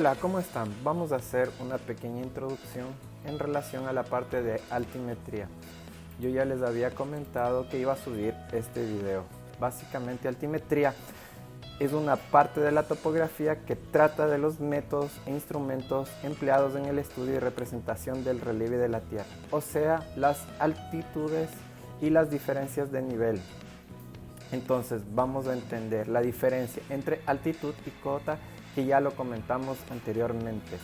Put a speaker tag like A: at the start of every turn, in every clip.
A: Hola, ¿cómo están? Vamos a hacer una pequeña introducción en relación a la parte de altimetría. Yo ya les había comentado que iba a subir este video. Básicamente, altimetría es una parte de la topografía que trata de los métodos e instrumentos empleados en el estudio y representación del relieve de la Tierra, o sea, las altitudes y las diferencias de nivel. Entonces vamos a entender la diferencia entre altitud y cota, que ya lo comentamos anteriormente,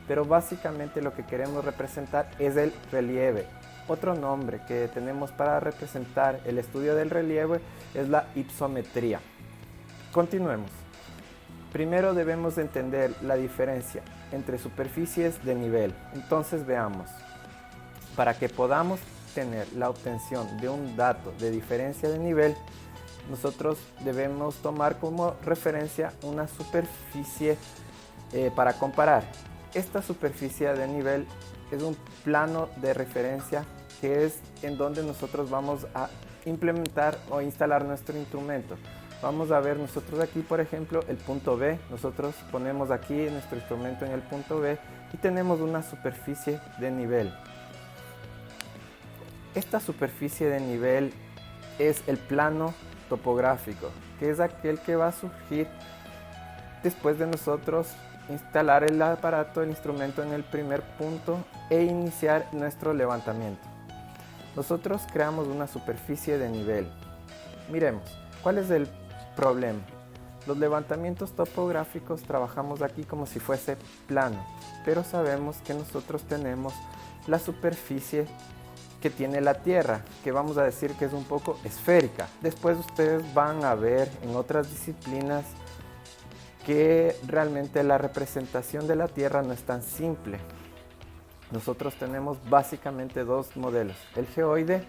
A: pero básicamente lo que queremos representar es el relieve. Otro nombre que tenemos para representar el estudio del relieve es la hypsometría. Continuemos. Primero debemos entender la diferencia entre superficies de nivel. Entonces veamos, para que podamos tener la obtención de un dato de diferencia de nivel, nosotros debemos tomar como referencia una superficie para comparar. Esta superficie de nivel es un plano de referencia que es en donde nosotros vamos a implementar o instalar nuestro instrumento. Vamos a ver nosotros aquí, por ejemplo, el punto B. Nosotros ponemos aquí nuestro instrumento en el punto B y tenemos una superficie de nivel. Esta superficie de nivel es el plano topográfico, que es aquel que va a surgir después de nosotros instalar el aparato, el instrumento en el primer punto e iniciar nuestro levantamiento. Nosotros creamos una superficie de nivel. Miremos, ¿cuál es el problema? Los levantamientos topográficos trabajamos aquí como si fuese plano, pero sabemos que nosotros tenemos la superficie que tiene la Tierra, que vamos a decir que es un poco esférica. Después ustedes van a ver en otras disciplinas que realmente la representación de la Tierra no es tan simple. Nosotros tenemos básicamente dos modelos: el geoide,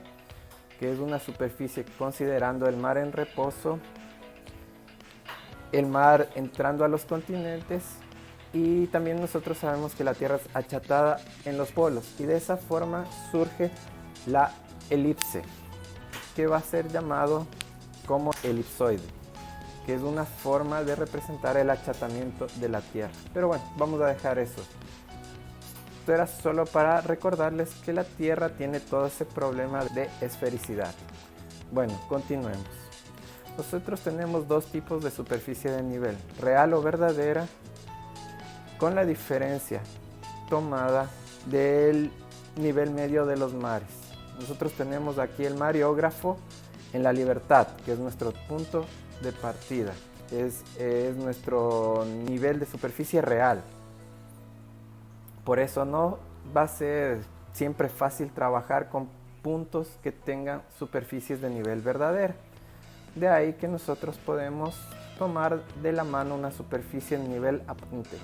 A: que es una superficie considerando el mar en reposo, el mar entrando a los continentes, y también nosotros sabemos que la Tierra es achatada en los polos, y de esa forma surge la elipse, que va a ser llamado como elipsoide, que es una forma de representar el achatamiento de la Tierra. Pero bueno, vamos a dejar eso. Esto era solo para recordarles que la Tierra tiene todo ese problema de esfericidad. Bueno, continuemos. Nosotros tenemos dos tipos de superficie de nivel: real o verdadera, con la diferencia tomada del nivel medio de los mares. Nosotros tenemos aquí el mareógrafo en La Libertad, que es nuestro punto de partida, es nuestro nivel de superficie real. Por eso no va a ser siempre fácil trabajar con puntos que tengan superficies de nivel verdadera. De ahí que nosotros podemos tomar de la mano una superficie de nivel apunte,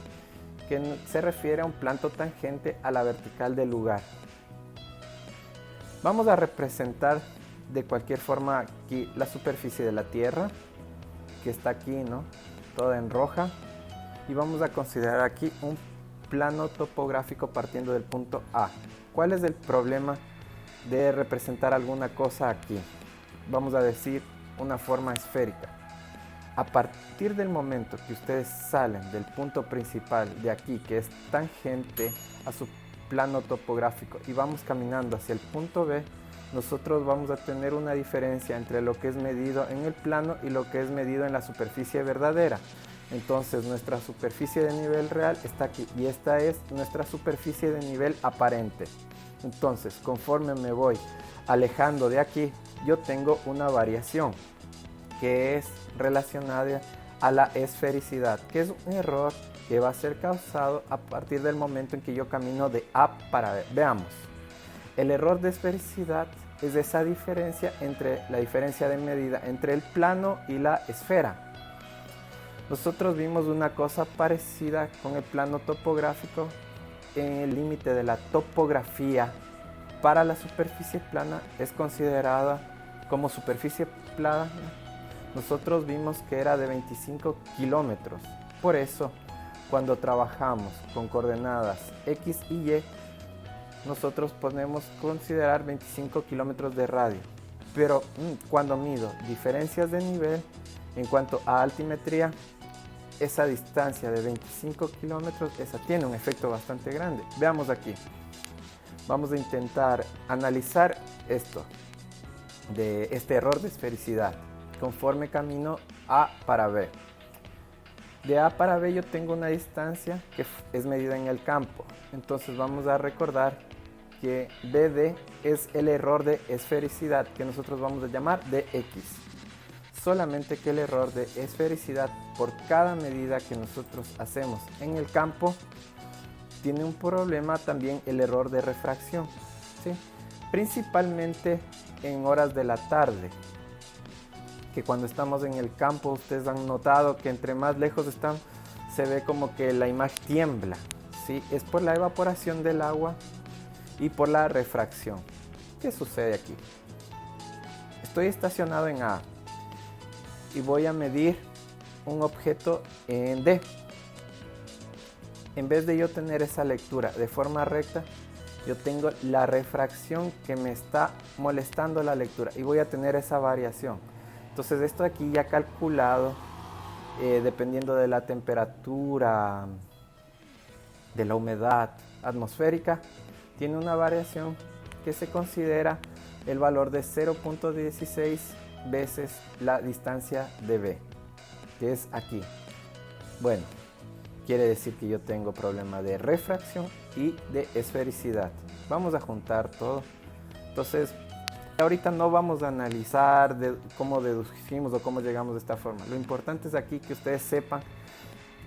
A: que se refiere a un plano tangente a la vertical del lugar. Vamos a representar de cualquier forma aquí la superficie de la Tierra, que está aquí, ¿no? Toda en roja. Y vamos a considerar aquí un plano topográfico partiendo del punto A. ¿Cuál es el problema de representar alguna cosa aquí? Vamos a decir una forma esférica. A partir del momento que ustedes salen del punto principal de aquí, que es tangente a su plano topográfico, y vamos caminando hacia el punto B, nosotros vamos a tener una diferencia entre lo que es medido en el plano y lo que es medido en la superficie verdadera. Entonces nuestra superficie de nivel real está aquí y esta es nuestra superficie de nivel aparente. Entonces, conforme me voy alejando de aquí, yo tengo una variación que es relacionada a la esfericidad, que es un error que va a ser causado a partir del momento en que yo camino de A para B. Veamos, el error de esfericidad es esa diferencia entre la diferencia de medida entre el plano y la esfera. Nosotros vimos una cosa parecida con el plano topográfico en el límite de la topografía. Para la superficie plana es considerada como superficie plana. Nosotros vimos que era de 25 kilómetros. Por eso, cuando trabajamos con coordenadas X y Y, nosotros podemos considerar 25 kilómetros de radio. Pero cuando mido diferencias de nivel en cuanto a altimetría, esa distancia de 25 kilómetros, esa tiene un efecto bastante grande. Veamos aquí. Vamos a intentar analizar esto, de este error de esfericidad, conforme camino A para B. De A para B yo tengo una distancia que es medida en el campo. Entonces vamos a recordar que BD es el error de esfericidad que nosotros vamos a llamar dx. Solamente que el error de esfericidad por cada medida que nosotros hacemos en el campo tiene un problema también el error de refracción, ¿sí? Principalmente en horas de la tarde, que cuando estamos en el campo ustedes han notado que entre más lejos están se ve como que la imagen tiembla, ¿sí? Es por la evaporación del agua y por la refracción. ¿Qué sucede aquí? Estoy estacionado en A y voy a medir un objeto en D. En vez de yo tener esa lectura de forma recta, yo tengo la refracción que me está molestando la lectura y voy a tener esa variación. Entonces esto aquí ya calculado, dependiendo de la temperatura, de la humedad atmosférica, tiene una variación que se considera el valor de 0.16 veces la distancia de B, que es aquí. Bueno, quiere decir que yo tengo problema de refracción y de esfericidad. Vamos a juntar todo. Entonces, ahorita no vamos a analizar cómo deducimos o cómo llegamos de esta forma. Lo importante es aquí que ustedes sepan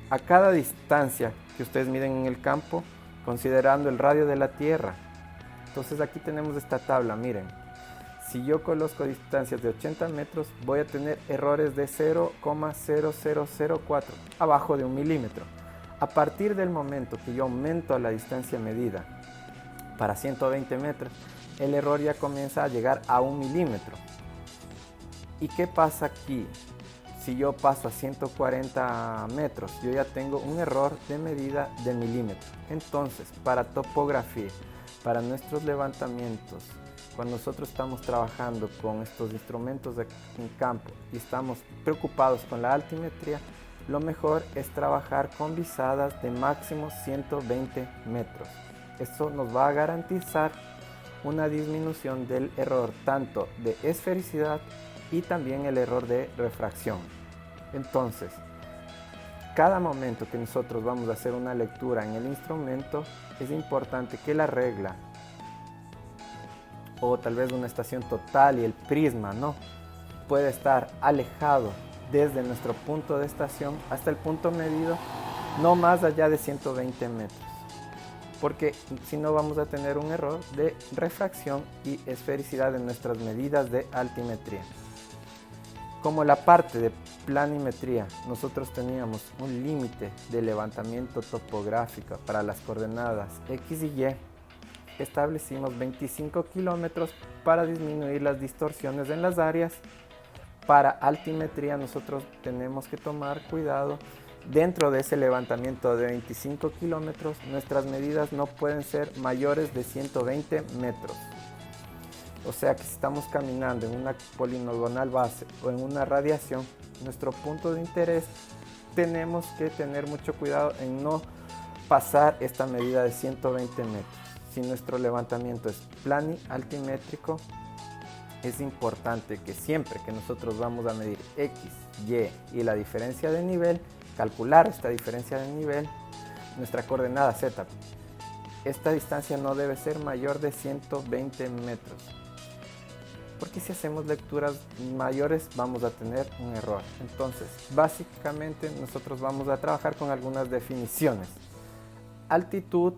A: a cada distancia que ustedes miden en el campo, considerando el radio de la Tierra. Entonces aquí tenemos esta tabla, miren. Si yo coloco distancias de 80 metros, voy a tener errores de 0,0004, abajo de 1 milímetro. A partir del momento que yo aumento la distancia medida para 120 metros, el error ya comienza a llegar a 1 milímetro. ¿Y qué pasa aquí? Si yo paso a 140 metros, yo ya tengo un error de medida de milímetro. Entonces, para topografía, para nuestros levantamientos, cuando nosotros estamos trabajando con estos instrumentos en campo y estamos preocupados con la altimetría, lo mejor es trabajar con visadas de máximo 120 metros. Esto nos va a garantizar una disminución del error tanto de esfericidad y también el error de refracción. Entonces, cada momento que nosotros vamos a hacer una lectura en el instrumento, es importante que la regla o tal vez una estación total y el prisma, ¿no?, puede estar alejado desde nuestro punto de estación hasta el punto medido, no más allá de 120 metros, porque si no vamos a tener un error de refracción y esfericidad en nuestras medidas de altimetría. Como la parte de planimetría, nosotros teníamos un límite de levantamiento topográfico para las coordenadas X y Y, establecimos 25 kilómetros para disminuir las distorsiones en las áreas. Para altimetría nosotros tenemos que tomar cuidado. Dentro de ese levantamiento de 25 kilómetros, nuestras medidas no pueden ser mayores de 120 metros. O sea que si estamos caminando en una poligonal base o en una radiación, nuestro punto de interés, tenemos que tener mucho cuidado en no pasar esta medida de 120 metros. Si nuestro levantamiento es plani-altimétrico, es importante que siempre que nosotros vamos a medir X, Y y la diferencia de nivel, calcular esta diferencia de nivel, nuestra coordenada Z, esta distancia no debe ser mayor de 120 metros. Porque si hacemos lecturas mayores vamos a tener un error. Entonces, básicamente nosotros vamos a trabajar con algunas definiciones. Altitud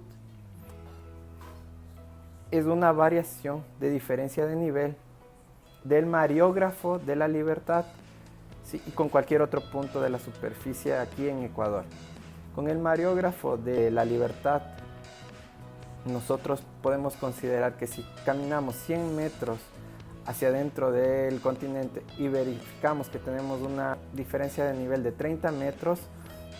A: es una variación de diferencia de nivel del mariógrafo de la Libertad, ¿sí?, y con cualquier otro punto de la superficie aquí en Ecuador. Con el mariógrafo de la Libertad, nosotros podemos considerar que si caminamos 100 metros hacia adentro del continente y verificamos que tenemos una diferencia de nivel de 30 metros,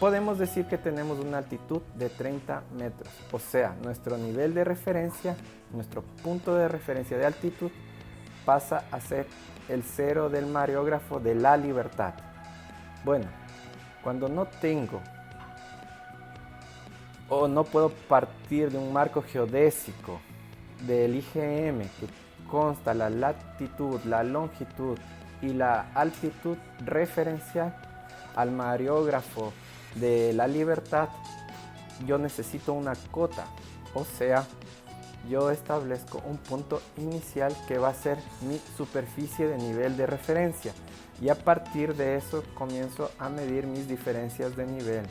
A: podemos decir que tenemos una altitud de 30 metros. O sea, nuestro nivel de referencia, nuestro punto de referencia de altitud, pasa a ser el cero del mariógrafo de la Libertad. Bueno, Cuando no tengo o no puedo partir de un marco geodésico del IGM que consta la latitud, la longitud y la altitud referencial al mareógrafo de la Libertad, yo necesito una cota, o sea, yo establezco un punto inicial que va a ser mi superficie de nivel de referencia y a partir de eso comienzo a medir mis diferencias de nivel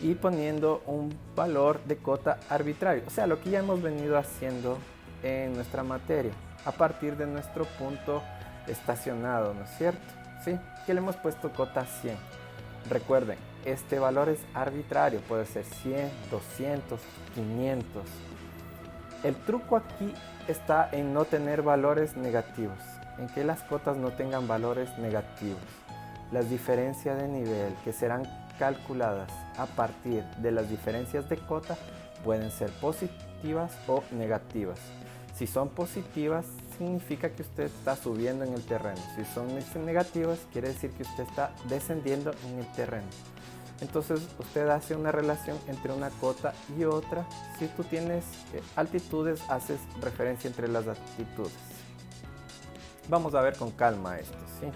A: y poniendo un valor de cota arbitrario, o sea, lo que ya hemos venido haciendo en nuestra materia a partir de nuestro punto estacionado, ¿no es cierto? Sí, que le hemos puesto cota 100. Recuerden, este valor es arbitrario, puede ser 100, 200, 500. El truco aquí está en no tener valores negativos, en que las cotas no tengan valores negativos. Las diferencias de nivel que serán calculadas a partir de las diferencias de cota pueden ser positivas o negativas. Si son positivas, significa que usted está subiendo en el terreno. Si son negativas, quiere decir que usted está descendiendo en el terreno. Entonces usted hace una relación entre una cota y otra. Si tú tienes altitudes, haces referencia entre las altitudes. Vamos a ver con calma esto, ¿sí?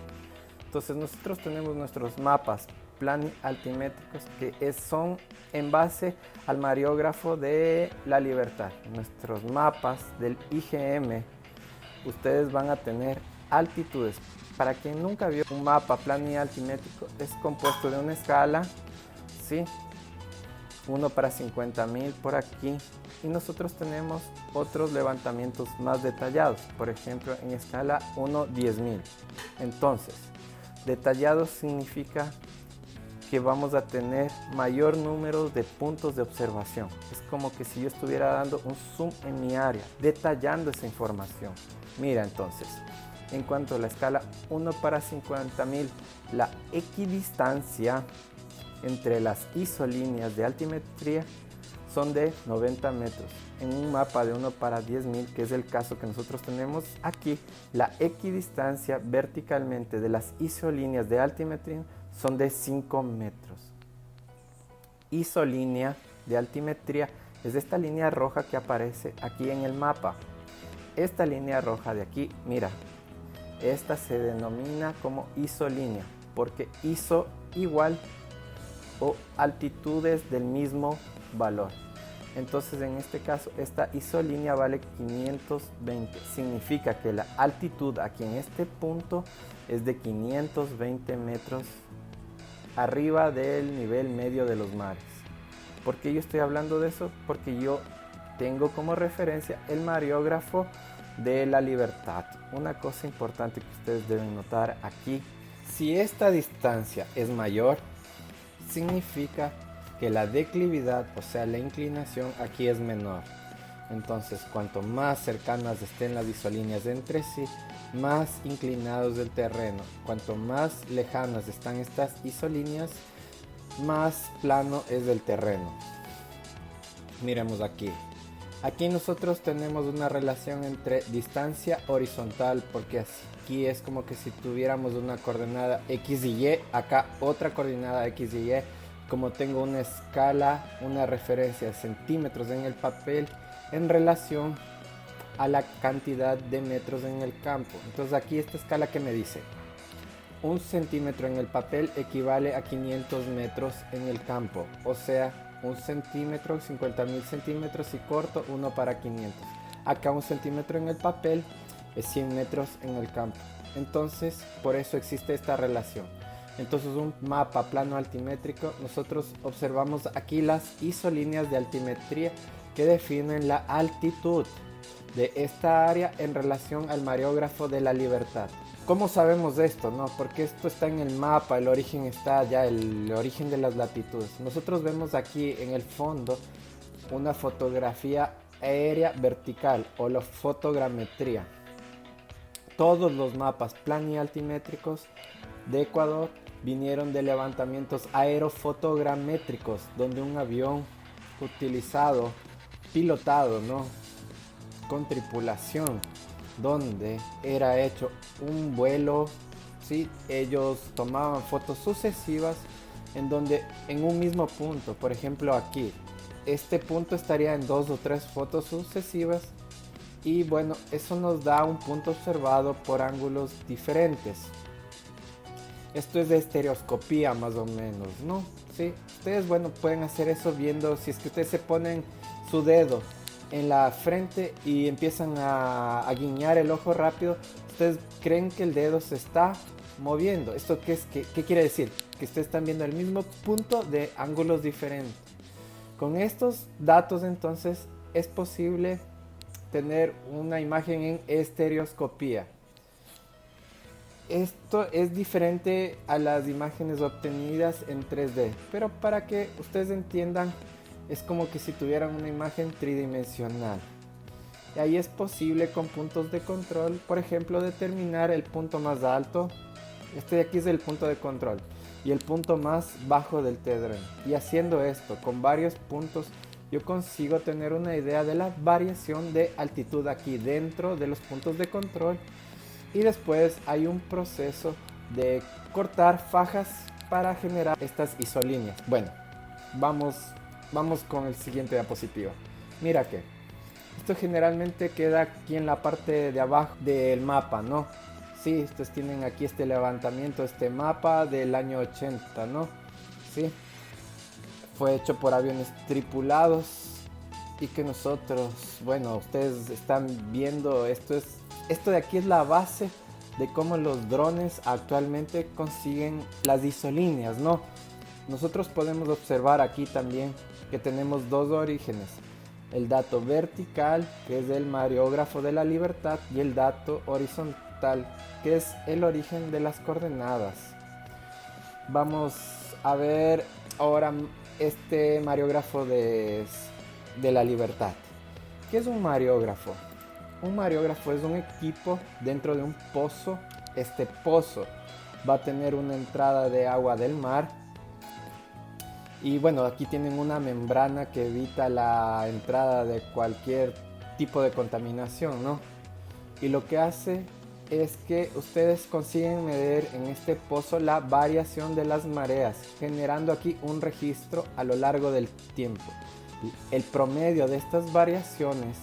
A: Entonces nosotros tenemos nuestros mapas plani-altimétricos que son en base al mareógrafo de la Libertad. Nuestros mapas del IGM, ustedes van a tener altitudes. Para quien nunca vio un mapa plani-altimétrico, es compuesto de una escala, ¿sí? Uno para 50.000 por aquí. Y nosotros tenemos otros levantamientos más detallados, por ejemplo en escala 1-10.000. Entonces, detallado significa que vamos a tener mayor número de puntos de observación. Es como que si yo estuviera dando un zoom en mi área, detallando esa información. Mira entonces, en cuanto a la escala 1 para 50.000, la equidistancia entre las isolíneas de altimetría son de 90 metros. En un mapa de 1 para 10.000, que es el caso que nosotros tenemos aquí, la equidistancia verticalmente de las isolíneas de altimetría son de 5 metros. Isolínea de altimetría es esta línea roja que aparece aquí en el mapa. Esta línea roja de aquí, mira, esta se denomina como isolínea porque iso igual o altitudes del mismo valor. Entonces en este caso esta isolínea vale 520. Significa que la altitud aquí en este punto es de 520 metros arriba del nivel medio de los mares. ¿Por qué yo estoy hablando de eso? Porque yo tengo como referencia el mareógrafo de la Libertad. Una cosa importante que ustedes deben notar aquí, si esta distancia es mayor, significa que la declividad, o sea la inclinación aquí es menor. Entonces cuanto más cercanas estén las isolíneas entre sí, más inclinados del terreno. Cuanto más lejanas están estas isolíneas, más plano es el terreno. Miremos aquí. Aquí nosotros tenemos una relación entre distancia horizontal, porque aquí es como que si tuviéramos una coordenada X y Y, acá otra coordenada X y Y. Como tengo una escala, una referencia de centímetros en el papel en relación a la cantidad de metros en el campo. Entonces aquí esta escala que me dice, 1 centímetro en el papel equivale a 500 metros en el campo, o sea 1 centímetro, 50.000 centímetros y corto 1 para 500. Acá 1 centímetro en el papel es 100 metros en el campo. Entonces por eso existe esta relación. Entonces un mapa plano altimétrico, nosotros observamos aquí las isolíneas de altimetría que definen la altitud de esta área en relación al mareógrafo de la Libertad. ¿Cómo sabemos esto? No, porque esto está en el mapa, el origen está allá, el origen de las latitudes. Nosotros vemos aquí en el fondo una fotografía aérea vertical o la fotogrametría. Todos los mapas planialtimétricos de Ecuador vinieron de levantamientos aerofotogramétricos, donde un avión utilizado, pilotado, ¿no?, con tripulación, donde era hecho un vuelo ¿sí? Ellos tomaban fotos sucesivas en donde en un mismo punto, por ejemplo aquí, este punto estaría en 2 o 3 fotos sucesivas y bueno, eso nos da un punto observado por ángulos diferentes. Esto es de estereoscopía más o menos, ¿no? Sí, ustedes bueno pueden hacer eso viendo si es que ustedes se ponen su dedo en la frente y empiezan a guiñar el ojo rápido, ustedes creen que el dedo se está moviendo. ¿Esto qué es? ¿Qué quiere decir? Que ustedes están viendo el mismo punto de ángulos diferentes. Con estos datos entonces es posible tener una imagen en estereoscopía. Esto es diferente a las imágenes obtenidas en 3D, pero para que ustedes entiendan, es como que si tuvieran una imagen tridimensional. Y ahí es posible con puntos de control, por ejemplo, determinar el punto más alto. Este de aquí es el punto de control y el punto más bajo del terreno. Y haciendo esto con varios puntos, yo consigo tener una idea de la variación de altitud aquí dentro de los puntos de control. Y después hay un proceso de cortar fajas para generar estas isolíneas. Bueno, vamos con el siguiente diapositiva. Mira que esto generalmente queda aquí en la parte de abajo del mapa, ¿no? Sí, ustedes tienen aquí este levantamiento, este mapa del año 80, ¿no? Sí, fue hecho por aviones tripulados y que nosotros, bueno, ustedes están viendo, esto de aquí es la base de cómo los drones actualmente consiguen las isolíneas, ¿no? Nosotros podemos observar aquí también que tenemos dos orígenes. El dato vertical, que es el Mareógrafo de la Libertad, y el dato horizontal, que es el origen de las coordenadas. Vamos a ver ahora este Mareógrafo de la Libertad. ¿Qué es un mareógrafo? Un mareógrafo es un equipo dentro de un pozo. Este pozo va a tener una entrada de agua del mar. Y bueno, aquí tienen una membrana que evita la entrada de cualquier tipo de contaminación, ¿no? Y lo que hace es que ustedes consiguen medir en este pozo la variación de las mareas, generando aquí un registro a lo largo del tiempo. El promedio de estas variaciones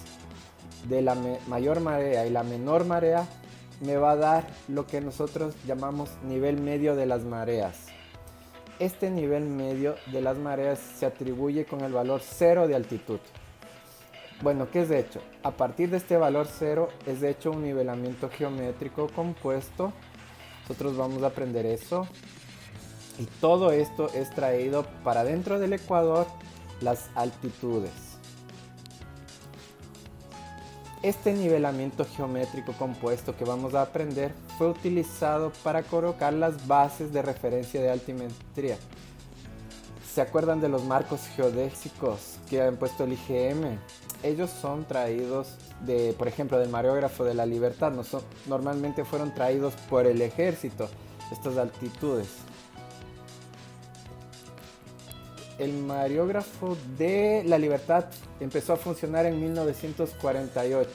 A: de la mayor marea y la menor marea me va a dar lo que nosotros llamamos nivel medio de las mareas. Este nivel medio de las mareas se atribuye con el valor 0 de altitud. Bueno, ¿qué es de hecho? A partir de este valor 0 es de hecho un nivelamiento geométrico compuesto. Nosotros vamos a aprender eso. Y todo esto es traído para dentro del ecuador las altitudes. Este nivelamiento geométrico compuesto que vamos a aprender fue utilizado para colocar las bases de referencia de altimetría. ¿Se acuerdan de los marcos geodésicos que han puesto el IGM? Ellos son traídos por ejemplo, del Mareógrafo de la Libertad. Normalmente fueron traídos por el ejército, estas altitudes. El Mareógrafo de la Libertad empezó a funcionar en 1948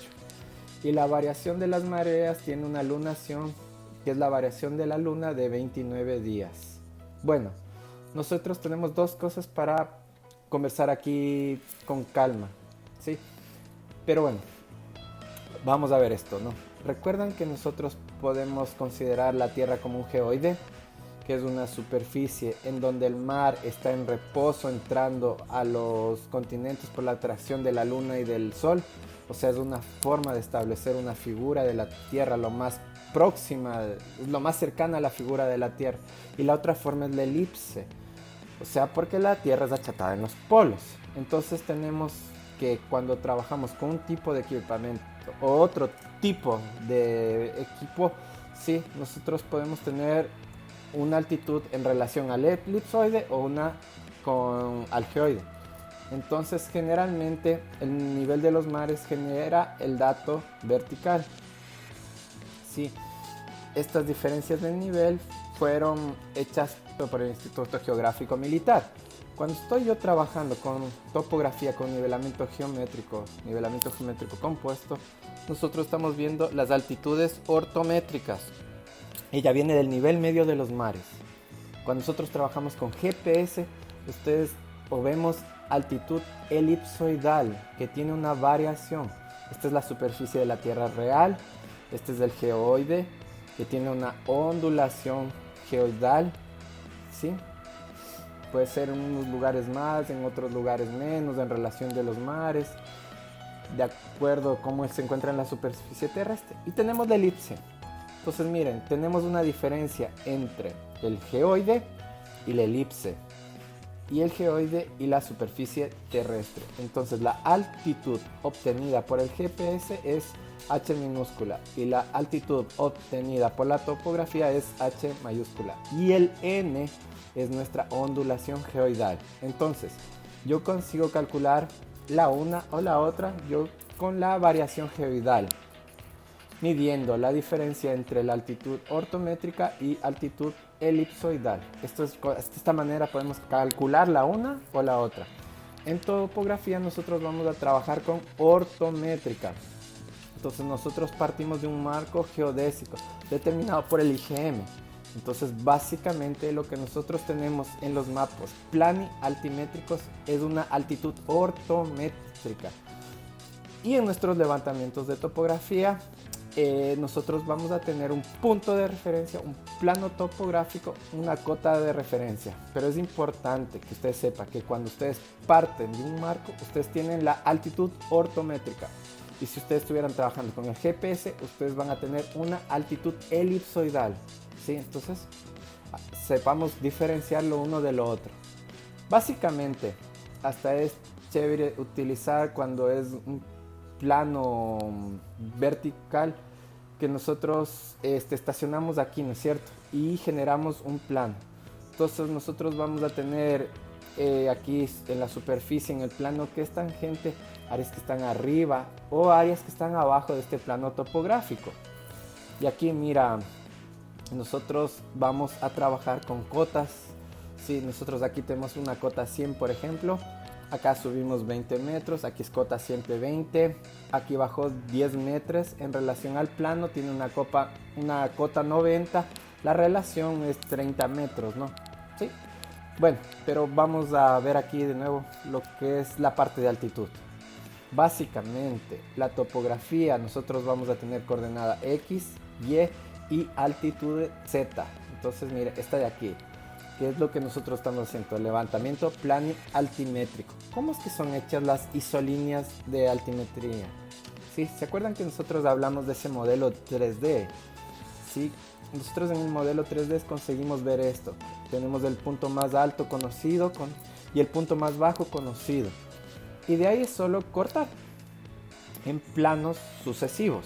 A: y la variación de las mareas tiene una lunación, que es la variación de la luna de 29 días. Bueno, nosotros tenemos dos cosas para conversar aquí con calma, ¿sí? Pero bueno, vamos a ver esto, ¿no? ¿Recuerdan que nosotros podemos considerar la Tierra como un geoide? Que es una superficie en donde el mar está en reposo entrando a los continentes por la atracción de la luna y del sol. O sea, es una forma de establecer una figura de la Tierra lo más próxima, lo más cercana a la figura de la Tierra. Y la otra forma es la elipse. O sea, porque la Tierra es achatada en los polos. Entonces tenemos que cuando trabajamos con un tipo de equipamiento o otro tipo de equipo, sí, nosotros podemos tener una altitud en relación al elipsoide o una al geoide. Entonces generalmente el nivel de los mares genera el dato vertical. Sí, estas diferencias de nivel fueron hechas por el Instituto Geográfico Militar. Cuando estoy yo trabajando con topografía con nivelamiento geométrico compuesto, nosotros estamos viendo las altitudes ortométricas. Ella viene del nivel medio de los mares. Cuando nosotros trabajamos con GPS, ustedes o vemos altitud elipsoidal, que tiene una variación. Esta es la superficie de la Tierra real. Este es el geoide, que tiene una ondulación geoidal, ¿sí? Puede ser en unos lugares más, en otros lugares menos, en relación de los mares, de acuerdo a cómo se encuentra en la superficie terrestre. Y tenemos la elipse. Entonces miren, tenemos una diferencia entre el geoide y la elipse, y el geoide y la superficie terrestre. Entonces la altitud obtenida por el GPS es H minúscula y la altitud obtenida por la topografía es H mayúscula, y el N es nuestra ondulación geoidal. Entonces yo consigo calcular la una o la otra yo con la variación geoidal, midiendo la diferencia entre la altitud ortométrica y altitud elipsoidal. De esta manera podemos calcular la una o la otra. En topografía nosotros vamos a trabajar con ortométrica. Entonces nosotros partimos de un marco geodésico determinado por el IGM. Entonces básicamente lo que nosotros tenemos en los mapas plani-altimétricos es una altitud ortométrica. Y en nuestros levantamientos de topografía nosotros vamos a tener un punto de referencia, un plano topográfico, una cota de referencia. Pero es importante que ustedes sepan que cuando ustedes parten de un marco, ustedes tienen la altitud ortométrica. Y si ustedes estuvieran trabajando con el GPS, ustedes van a tener una altitud elipsoidal, ¿sí? Entonces, sepamos diferenciar lo uno de lo otro. Básicamente, hasta es chévere utilizar cuando es un plano vertical que nosotros estacionamos aquí, ¿no es cierto? Y generamos un plano. Entonces nosotros vamos a tener aquí en la superficie, en el plano que es tangente, áreas que están arriba o áreas que están abajo de este plano topográfico. Y aquí mira, nosotros vamos a trabajar con cotas. Sí, nosotros aquí tenemos una cota 100, por ejemplo. Acá subimos 20 metros, aquí es cota 120, aquí bajó 10 metros en relación al plano, tiene una cota 90, la relación es 30 metros, ¿no? Sí. Bueno, pero vamos a ver aquí de nuevo lo que es la parte de altitud. Básicamente, la topografía, nosotros vamos a tener coordenada X, Y y altitud Z. Entonces, mire, esta de aquí, que es lo que nosotros estamos haciendo, el levantamiento plani-altimétrico. ¿Cómo es que son hechas las isolíneas de altimetría? ¿Sí? ¿Se acuerdan que nosotros hablamos de ese modelo 3D? ¿Sí? Nosotros en el modelo 3D conseguimos ver esto. Tenemos el punto más alto conocido y el punto más bajo conocido. Y de ahí es solo cortar en planos sucesivos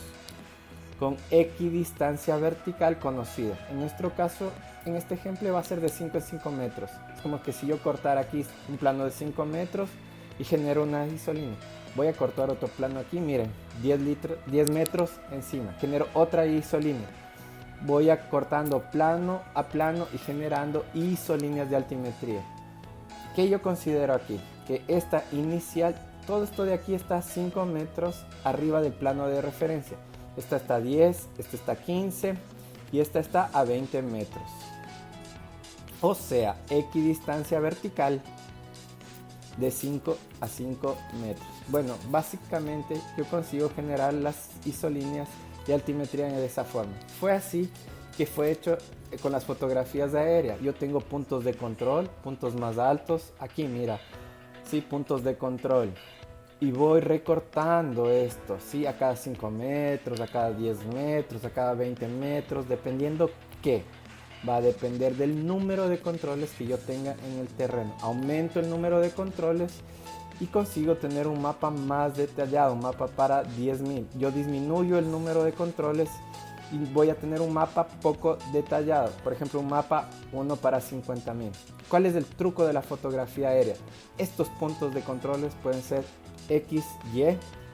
A: con equidistancia vertical conocida. En nuestro caso, en este ejemplo va a ser de 5 en 5 metros. Es como que si yo cortara aquí un plano de 5 metros y genero una isolínea. Voy a cortar otro plano aquí, miren, 10 metros encima. Genero otra isolínea. Voy a cortando plano a plano y generando isolíneas de altimetría. ¿Qué yo considero aquí? Que esta inicial, todo esto de aquí está 5 metros arriba del plano de referencia. Esta está a 10, esta está a 15 y esta está a 20 metros. O sea, equidistancia vertical de 5 a 5 metros. Bueno, básicamente yo consigo generar las isolíneas de altimetría de esa forma. Fue así que fue hecho con las fotografías aéreas. Yo tengo puntos de control, puntos más altos. Aquí mira, sí, puntos de control. Y voy recortando esto, ¿sí? A cada 5 metros, a cada 10 metros, a cada 20 metros, dependiendo qué. Va a depender del número de controles que yo tenga en el terreno. Aumento el número de controles y consigo tener un mapa más detallado, un mapa para 10.000. Yo disminuyo el número de controles y voy a tener un mapa poco detallado. Por ejemplo, un mapa 1 para 50.000. ¿Cuál es el truco de la fotografía aérea? Estos puntos de controles pueden ser X, Y.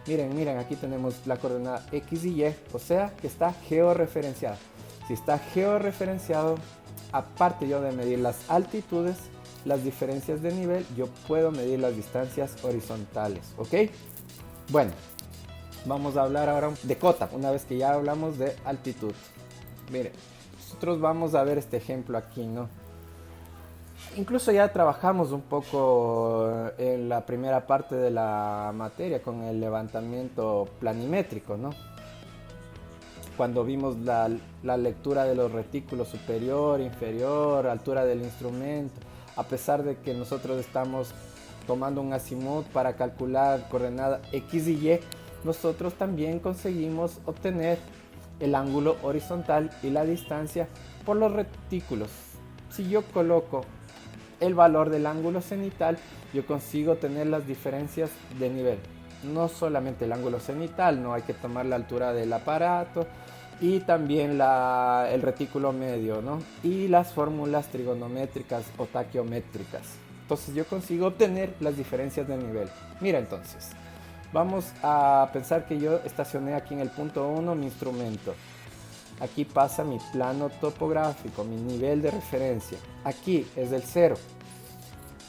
A: Miren, aquí tenemos la coordenada X y Y, o sea que está georreferenciado. Si está georreferenciado, aparte yo de medir las altitudes, las diferencias de nivel, yo puedo medir las distancias horizontales, ¿ok? Bueno, vamos a hablar ahora de cota, una vez que ya hablamos de altitud. Miren, nosotros vamos a ver este ejemplo aquí, ¿no? Incluso ya trabajamos un poco en la primera parte de la materia con el levantamiento planimétrico, ¿no? Cuando vimos la lectura de los retículos superior, inferior, altura del instrumento, a pesar de que nosotros estamos tomando un azimut para calcular coordenada X y Y, nosotros también conseguimos obtener el ángulo horizontal y la distancia por los retículos. Si yo coloco el valor del ángulo cenital, yo consigo tener las diferencias de nivel. No solamente el ángulo cenital, no hay que tomar la altura del aparato y también el retículo medio, ¿no? Y las fórmulas trigonométricas o taquiométricas. Entonces yo consigo obtener las diferencias de nivel. Mira entonces, vamos a pensar que yo estacioné aquí en el punto 1 mi instrumento. Aquí pasa mi plano topográfico, mi nivel de referencia. Aquí es el 0.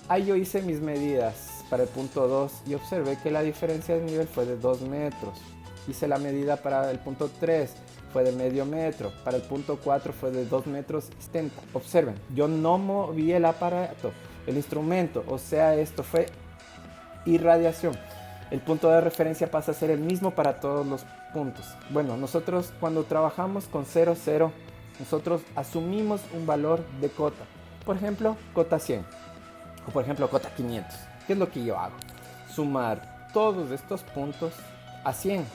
A: Ahí yo hice mis medidas para el punto 2 y observé que la diferencia de nivel fue de 2 metros. Hice la medida para el punto 3, fue de medio metro. Para el punto 4 fue de 2 metros 70. Observen, yo no moví el aparato, el instrumento, o sea, esto fue irradiación. El punto de referencia pasa a ser el mismo para todos los puntos. Bueno, nosotros cuando trabajamos con 0, 0, nosotros asumimos un valor de cota. Por ejemplo, cota 100 o por ejemplo cota 500. ¿Qué es lo que yo hago? Sumar todos estos puntos a 100.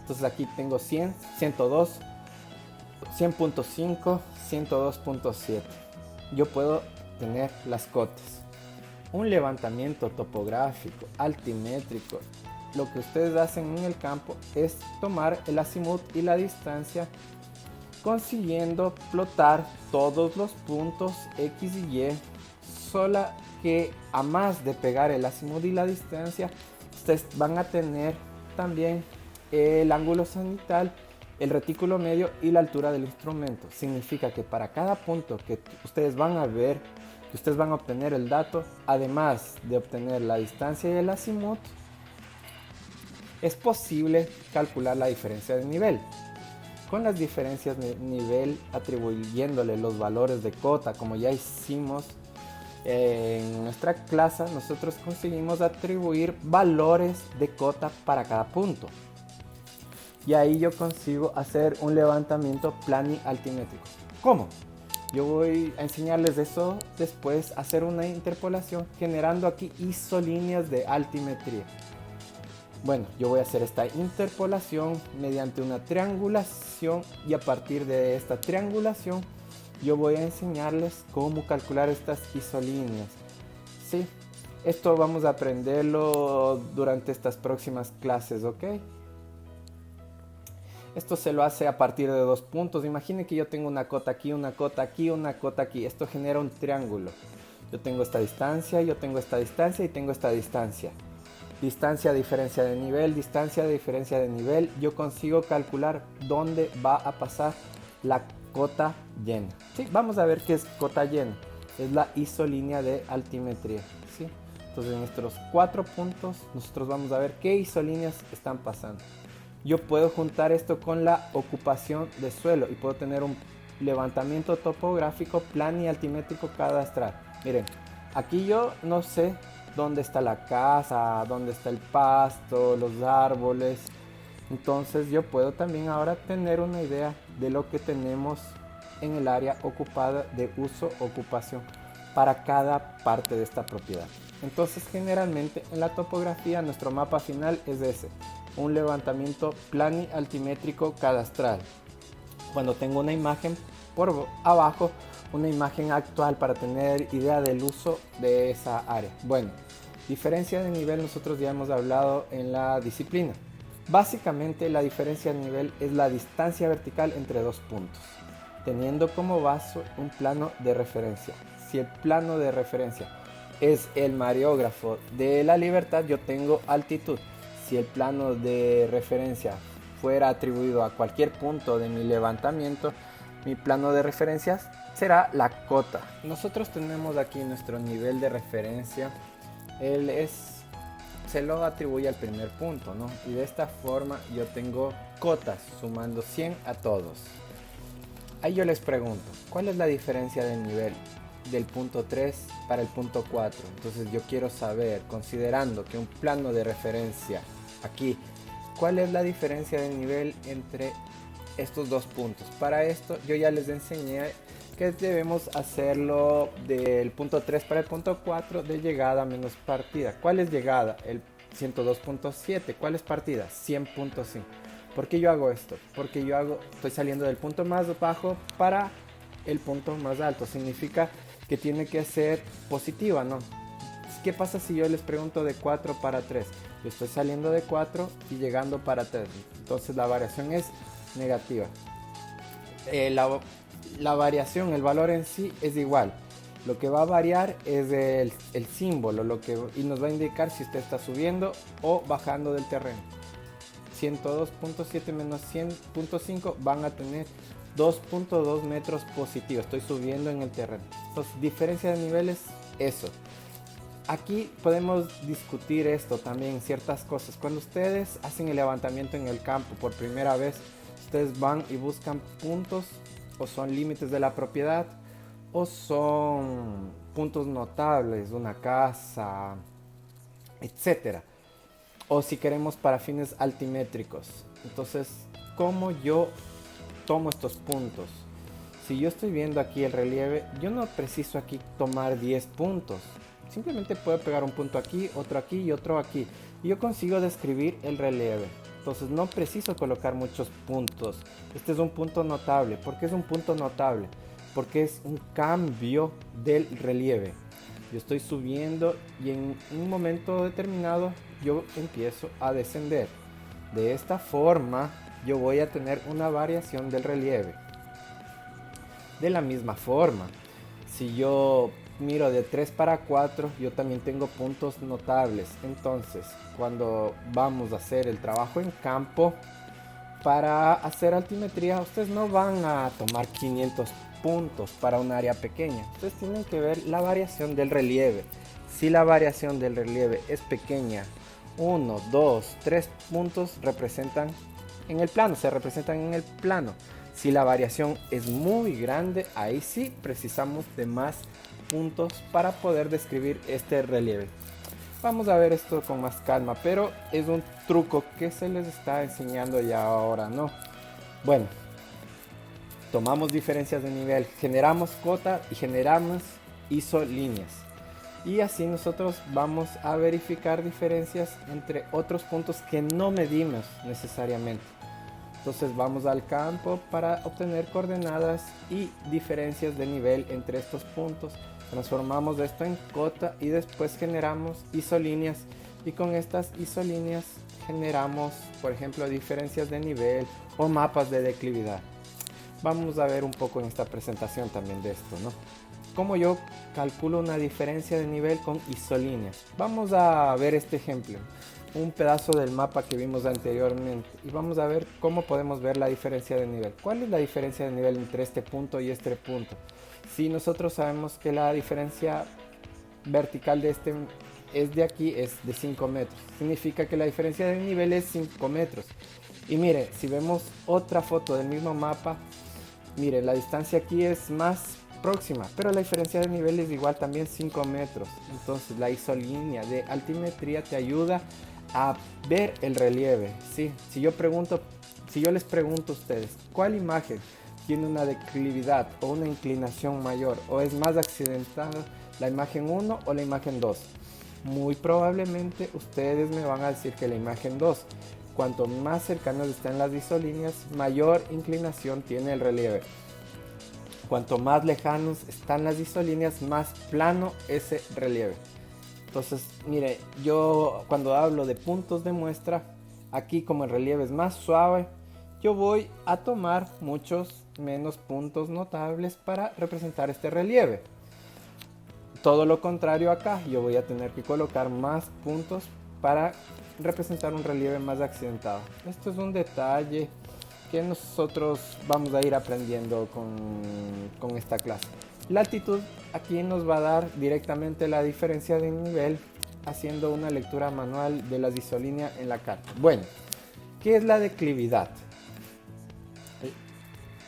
A: Entonces aquí tengo 100, 102, 100.5, 102.7. Yo puedo tener las cotas. Un levantamiento topográfico, altimétrico, lo que ustedes hacen en el campo es tomar el azimut y la distancia, consiguiendo plotar todos los puntos X y Y, sola que a más de pegar el azimut y la distancia, ustedes van a tener también el ángulo cenital, el retículo medio y la altura del instrumento. Significa que para cada punto que ustedes van a ver, que ustedes van a obtener el dato, además de obtener la distancia y el azimut, es posible calcular la diferencia de nivel. Con las diferencias de nivel, atribuyéndole los valores de cota, como ya hicimos en nuestra clase, nosotros conseguimos atribuir valores de cota para cada punto. Y ahí yo consigo hacer un levantamiento plani-altimétrico. ¿Cómo? Yo voy a enseñarles eso después, hacer una interpolación generando aquí isolíneas de altimetría. Bueno, yo voy a hacer esta interpolación mediante una triangulación y a partir de esta triangulación yo voy a enseñarles cómo calcular estas isolíneas. Sí, esto vamos a aprenderlo durante estas próximas clases, ¿ok? Esto se lo hace a partir de 2 puntos. Imaginen que yo tengo una cota aquí, una cota aquí, una cota aquí. Esto genera un triángulo. Yo tengo esta distancia, yo tengo esta distancia y tengo esta distancia. Distancia, diferencia de nivel, distancia, diferencia de nivel. Yo consigo calcular dónde va a pasar la cota llena. Sí, vamos a ver qué es cota llena. Es la isolínea de altimetría. ¿Sí? Entonces en estos 4 puntos nosotros vamos a ver qué isolíneas están pasando. Yo puedo juntar esto con la ocupación de suelo y puedo tener un levantamiento topográfico plani-altimétrico cadastral. Miren, aquí yo no sé dónde está la casa, dónde está el pasto, los árboles. Entonces yo puedo también ahora tener una idea de lo que tenemos en el área ocupada de uso-ocupación para cada parte de esta propiedad. Entonces generalmente en la topografía nuestro mapa final es ese. Un levantamiento plani-altimétrico cadastral. Cuando tengo una imagen por abajo, una imagen actual para tener idea del uso de esa área. Bueno, diferencia de nivel nosotros ya hemos hablado en la disciplina. Básicamente la diferencia de nivel es la distancia vertical entre 2 puntos, teniendo como base un plano de referencia. Si el plano de referencia es el mareógrafo de la Libertad, yo tengo altitud. Si el plano de referencia fuera atribuido a cualquier punto de mi levantamiento, mi plano de referencia será la cota. Nosotros tenemos aquí nuestro nivel de referencia. Se lo atribuye al primer punto, ¿no? Y de esta forma yo tengo cotas sumando 100 a todos. Ahí yo les pregunto, ¿cuál es la diferencia del nivel del punto 3 para el punto 4? Entonces yo quiero saber, considerando que un plano de referencia aquí, ¿cuál es la diferencia de nivel entre estos dos puntos? Para esto yo ya les enseñé que debemos hacerlo del punto 3 para el punto 4 de llegada menos partida. ¿Cuál es llegada? El 102.7. ¿Cuál es partida? 100.5. ¿Por qué yo hago esto? Porque estoy saliendo del punto más bajo para el punto más alto. Significa que tiene que ser positiva, ¿no? ¿Qué pasa si yo les pregunto de 4 para 3? Yo estoy saliendo de 4 y llegando para 3. Entonces la variación es negativa. La variación, el valor en sí es igual. Lo que va a variar es el símbolo y nos va a indicar si usted está subiendo o bajando del terreno. 102.7 menos 100.5 van a tener 2.2 metros positivos. Estoy subiendo en el terreno. Entonces, diferencia de niveles, eso. Aquí podemos discutir esto también, ciertas cosas. Cuando ustedes hacen el levantamiento en el campo por primera vez, ustedes van y buscan puntos o son límites de la propiedad o son puntos notables de una casa, etcétera. O si queremos para fines altimétricos. Entonces, ¿cómo yo tomo estos puntos? Si yo estoy viendo aquí el relieve, yo no preciso aquí tomar 10 puntos. Simplemente puedo pegar un punto aquí y otro aquí. Y yo consigo describir el relieve. Entonces no preciso colocar muchos puntos. Este es un punto notable. ¿Por qué es un punto notable? Porque es un cambio del relieve. Yo estoy subiendo y en un momento determinado yo empiezo a descender. De esta forma yo voy a tener una variación del relieve. De la misma forma, si yo miro de 3 para 4, yo también tengo puntos notables. Entonces, cuando vamos a hacer el trabajo en campo, para hacer altimetría, ustedes no van a tomar 500 puntos para un área pequeña. Ustedes tienen que ver la variación del relieve. Si la variación del relieve es pequeña, 1, 2, 3 puntos representan en el plano, se representan en el plano. Si la variación es muy grande, ahí sí precisamos de más puntos para poder describir este relieve. Vamos a ver esto con más calma, pero es un truco que se les está enseñando ya ahora, ¿no? Bueno, tomamos diferencias de nivel, generamos cota y generamos isolíneas. Y así nosotros vamos a verificar diferencias entre otros puntos que no medimos necesariamente. Entonces vamos al campo para obtener coordenadas y diferencias de nivel entre estos puntos. Transformamos esto en cota y después generamos isolíneas. Y con estas isolíneas generamos, por ejemplo, diferencias de nivel o mapas de declividad. Vamos a ver un poco en esta presentación también de esto, ¿no? Cómo yo calculo una diferencia de nivel con isolíneas. Vamos a ver este ejemplo. Un pedazo del mapa que vimos anteriormente y vamos a ver cómo podemos ver la diferencia de nivel. ¿Cuál es la diferencia de nivel entre este punto y este punto? Si nosotros sabemos que la diferencia vertical de este es de aquí, es de 5 metros, significa que la diferencia de nivel es 5 metros. Y mire, si vemos otra foto del mismo mapa, mire, la distancia aquí es más próxima, pero la diferencia de nivel es igual también 5 metros. Entonces la isolínea de altimetría te ayuda a ver el relieve, ¿sí? Si yo les pregunto a ustedes, ¿cuál imagen tiene una declividad o una inclinación mayor o es más accidentada, la imagen 1 o la imagen 2? Muy probablemente ustedes me van a decir que la imagen 2. Cuanto más cercanas estén las isolíneas, mayor inclinación tiene el relieve. Cuanto más lejanos están las isolíneas, más plano ese relieve. Entonces, mire, yo cuando hablo de puntos de muestra, aquí como el relieve es más suave, yo voy a tomar muchos menos puntos notables para representar este relieve. Todo lo contrario acá, yo voy a tener que colocar más puntos para representar un relieve más accidentado. Esto es un detalle que nosotros vamos a ir aprendiendo con esta clase. La altitud aquí nos va a dar directamente la diferencia de nivel haciendo una lectura manual de las isolíneas en la carta. Bueno, ¿qué es la declividad?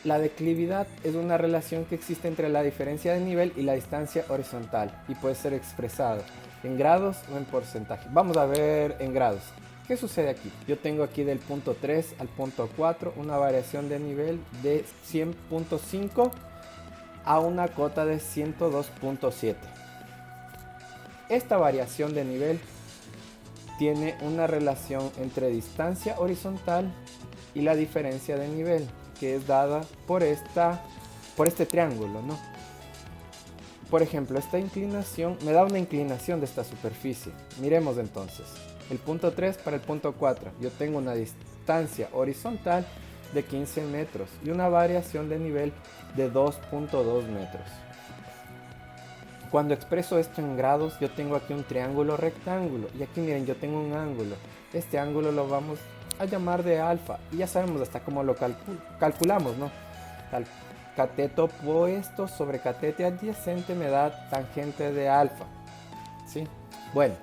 A: La declividad es una relación que existe entre la diferencia de nivel y la distancia horizontal y puede ser expresado en grados o en porcentaje. Vamos a ver en grados. ¿Qué sucede aquí? Yo tengo aquí del punto 3 al punto 4 una variación de nivel de 100.5 a una cota de 102.7. Esta variación de nivel tiene una relación entre distancia horizontal y la diferencia de nivel, que es dada por este triángulo, ¿no? Por ejemplo, esta inclinación me da una inclinación de esta superficie. Miremos entonces. El punto 3 para el punto 4. Yo tengo una distancia horizontal de 15 metros y una variación de nivel de 2.2 metros. Cuando expreso esto en grados, yo tengo aquí un triángulo rectángulo y aquí miren, yo tengo un ángulo. Este ángulo lo vamos a llamar de alfa y ya sabemos hasta cómo lo calculamos, ¿no? Cateto opuesto sobre catete adyacente me da tangente de alfa, ¿sí? Bueno,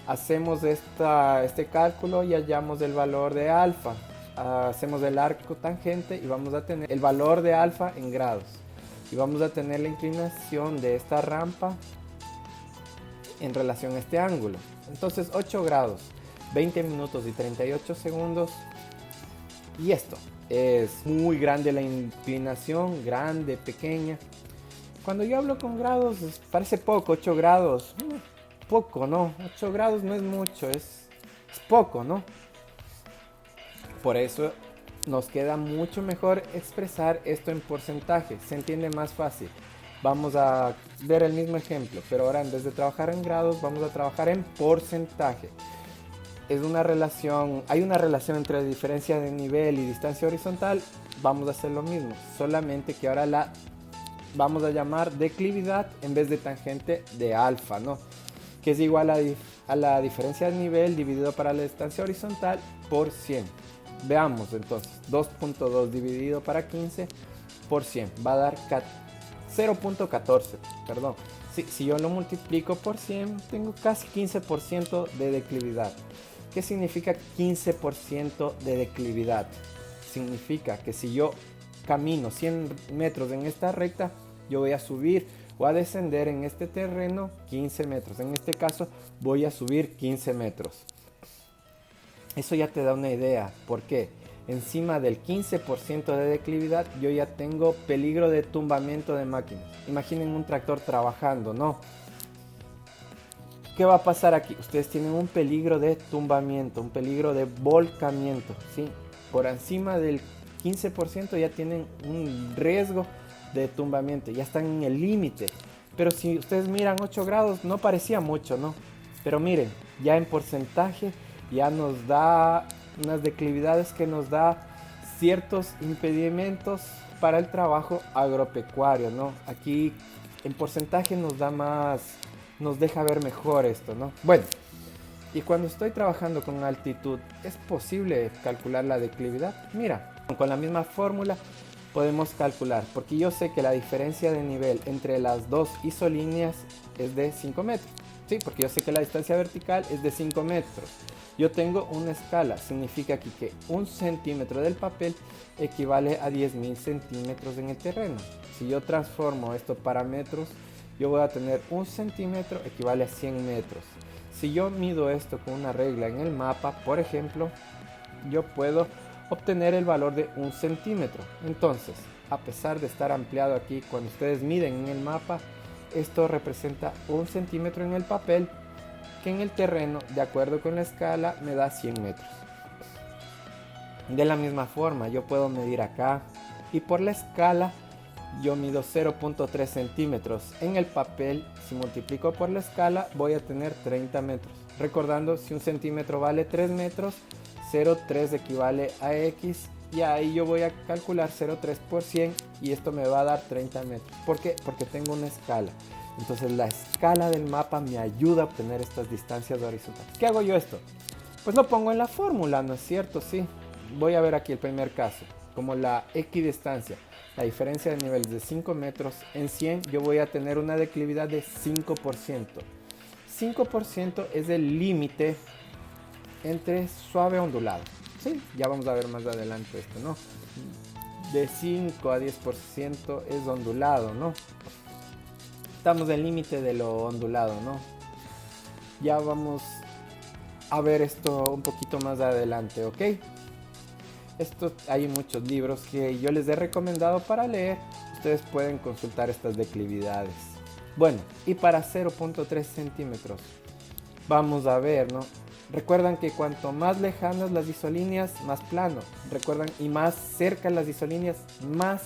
A: hacemos este cálculo y hallamos el valor de alfa. Hacemos el arco tangente y vamos a tener el valor de alfa en grados. Y vamos a tener la inclinación de esta rampa en relación a este ángulo. Entonces 8 grados, 20 minutos y 38 segundos. Y esto es muy grande la inclinación, grande, pequeña. Cuando yo hablo con grados parece poco, 8 grados. Poco, ¿no? 8 grados no es mucho, es poco, ¿no? Por eso nos queda mucho mejor expresar esto en porcentaje, se entiende más fácil. Vamos a ver el mismo ejemplo, pero ahora en vez de trabajar en grados, vamos a trabajar en porcentaje. Hay una relación entre diferencia de nivel y distancia horizontal, vamos a hacer lo mismo, solamente que ahora la vamos a llamar declividad en vez de tangente de alfa, ¿no? Que es igual a la diferencia de nivel dividido para la distancia horizontal por 100. Veamos entonces, 2.2 dividido para 15 por 100 va a dar 0.14, perdón. Si yo lo multiplico por 100, tengo casi 15% de declividad. ¿Qué significa 15% de declividad? Significa que si yo camino 100 metros en esta recta, yo voy a subir o a descender en este terreno 15 metros. En este caso, voy a subir 15 metros. Eso ya te da una idea, porque encima del 15% de declividad yo ya tengo peligro de tumbamiento de máquinas. Imaginen un tractor trabajando, ¿no? ¿Qué va a pasar aquí? Ustedes tienen un peligro de tumbamiento, un peligro de volcamiento, ¿sí? Por encima del 15% ya tienen un riesgo de tumbamiento, ya están en el límite. Pero si ustedes miran 8 grados, no parecía mucho, ¿no? Pero miren, ya en porcentaje ya nos da unas declividades que nos da ciertos impedimentos para el trabajo agropecuario, ¿no? Aquí en porcentaje nos da más, nos deja ver mejor esto, ¿no? Bueno, y cuando estoy trabajando con altitud, ¿es posible calcular la declividad? Mira, con la misma fórmula podemos calcular, porque yo sé que la diferencia de nivel entre las dos isolíneas es de 5 metros. Sí, porque yo sé que la distancia vertical es de 5 metros. Yo tengo una escala, significa aquí que 1 centímetro del papel equivale a 10.000 centímetros en el terreno. Si yo transformo esto para metros, yo voy a tener 1 centímetro equivale a 100 metros. Si yo mido esto con una regla en el mapa, por ejemplo, yo puedo obtener el valor de 1 centímetro. Entonces, a pesar de estar ampliado aquí, cuando ustedes miden en el mapa, esto representa 1 centímetro en el papel, que en el terreno, de acuerdo con la escala, me da 100 metros. De la misma forma, yo puedo medir acá y por la escala yo mido 0.3 centímetros. En el papel, si multiplico por la escala, voy a tener 30 metros. Recordando, si 1 centímetro vale 3 metros, 0.3 equivale a X y ahí yo voy a calcular 0.3 por 100 y esto me va a dar 30 metros. ¿Por qué? Porque tengo una escala. Entonces la escala del mapa me ayuda a obtener estas distancias horizontales. ¿Qué hago yo esto? Pues lo pongo en la fórmula, ¿no es cierto? Sí. Voy a ver aquí el primer caso. Como la equidistancia, la diferencia de niveles de 5 metros en 100, yo voy a tener una declividad de 5%. 5% es el límite entre suave y ondulado. Sí, ya vamos a ver más adelante esto, ¿no? de 5 a 10% es ondulado, ¿no? Estamos en el límite de lo ondulado, ¿no? Ya vamos a ver esto un poquito más adelante, ¿ok? Esto hay muchos libros que yo les he recomendado para leer. Ustedes pueden consultar estas declividades. Bueno, y para 0.3 centímetros, vamos a ver, ¿no? Recuerdan que cuanto más lejanas las isolíneas, más plano. Recuerdan, y más cerca las isolíneas, más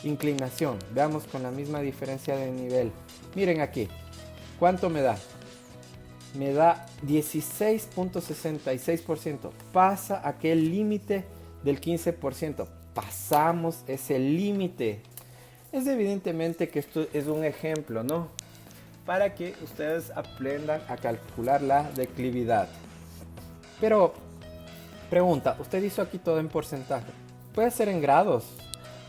A: inclinación. Veamos con la misma diferencia de nivel. Miren aquí, ¿cuánto me da? Me da 16.66%. Pasa aquel límite del 15%. Pasamos ese límite. Es evidentemente que esto es un ejemplo, ¿no? Para que ustedes aprendan a calcular la declividad. Pero, pregunta, usted hizo aquí todo en porcentaje. ¿Puede hacer en grados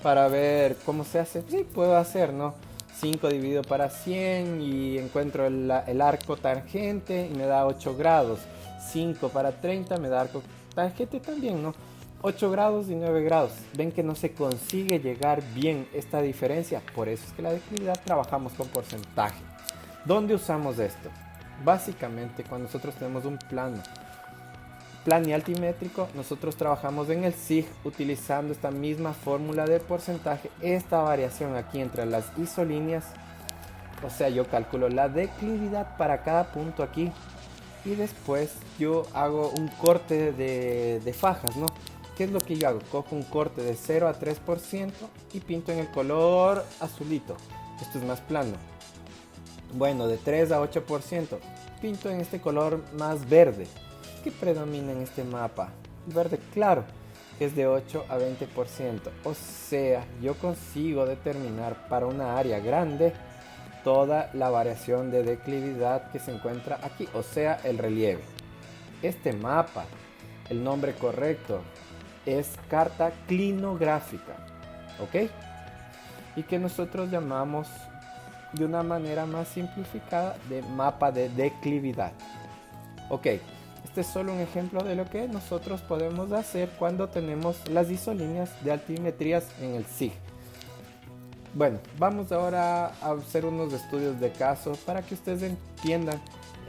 A: para ver cómo se hace? Sí, puedo hacer, ¿no? 5 dividido para 100 y encuentro el arco tangente y me da 8 grados. 5 para 30 me da arco tangente también, ¿no? 8 grados y 9 grados. Ven que no se consigue llegar bien esta diferencia. Por eso es que la declividad trabajamos con porcentaje. ¿Dónde usamos esto? Básicamente cuando nosotros tenemos un plano plan y altimétrico, nosotros trabajamos en el SIG utilizando esta misma fórmula de porcentaje, esta variación aquí entre las isolíneas. O sea, yo calculo la declividad para cada punto aquí y después yo hago un corte de fajas, ¿no? ¿Qué es lo que yo hago? Cojo un corte de 0 a 3% y pinto en el color azulito. Esto es más plano. Bueno, de 3 a 8%, pinto en este color más verde. ¿Qué predomina en este mapa? El verde claro, que es de 8 a 20%. O sea, yo consigo determinar para una área grande toda la variación de declividad que se encuentra aquí, o sea, el relieve. Este mapa, el nombre correcto, es carta clinográfica, ¿ok? Y que nosotros llamamos de una manera más simplificada de mapa de declividad. Ok, este es solo un ejemplo de lo que nosotros podemos hacer cuando tenemos las isolíneas de altimetrías en el SIG. Bueno, vamos ahora a hacer unos estudios de caso para que ustedes entiendan